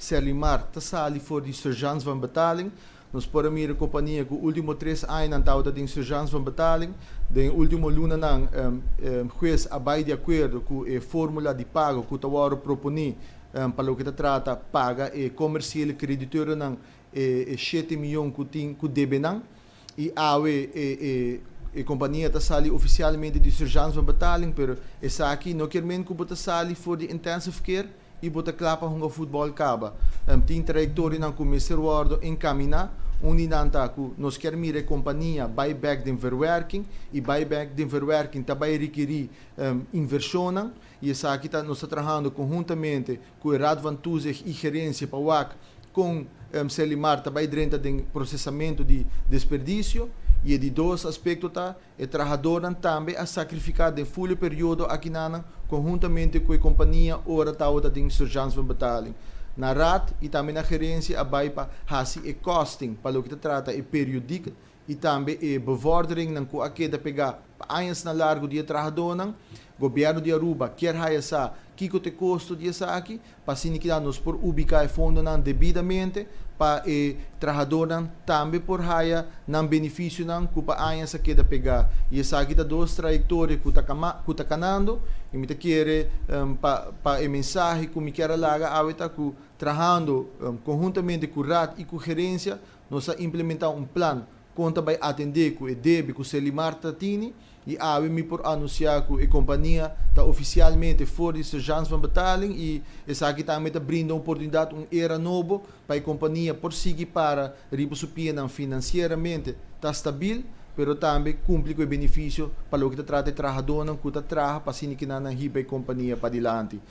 Selimar Tassali voor die surgeons van betaling. Nós podemos ir a companhia que último 3 anos não está de surgeons van betaling. De último luna não juez abai de acordo com a fórmula de pago que o Tawaro propõe para o que trata paga e comercial creditor não 7 milhões que deve não e a companhia está sali oficialmente de surgeons van betaling, pero essa aqui não quer menos que bota sali for de intensive care e bota clapa com o futebol acaba. Tem trajectória não com o Mr. Wardo encaminhar uninanta que nós queremos a companhia buyback de verwerking e buyback de verwerking também requer inversão e essa aqui nós estamos trabalhando conjuntamente com o Raad van Toezicht e gerência para o AC com Selimar também dentro do processamento de desperdício e de dois aspectos tá o trabalhador também a sacrificar de full período aqui na conjuntamente com a companhia ora tá outra de surgeons van betaling na Raad e também na gerência a vai para hasi e costing para o que trata e periodiek e também e bevordering não com aqui da pegar anos na largo dia trabalhador não governo de Aruba quer essa que te custo de essa aqui para assim que nos por ubicar fundo não devidamente para o trabalhador não também por haya não benefício não que para anos aqui da pegar e essa aqui tá duas trajetórias que tá canando e me quer para a mensagem que me quer larga aveta que trabalhando conjuntamente com o RAD e com a gerência nós implementar plano conta vai atender com o débito com o Selimar Tatini e me por anunciar que a companhia está oficialmente fora de surgeons van betaling e essa aqui também brinda oportunidade era novo para a companhia por seguir para riposupir financeiramente está estável pero também cumpre com o benefício para o que trata de trabalhador que está para assim que não a companhia para adiante.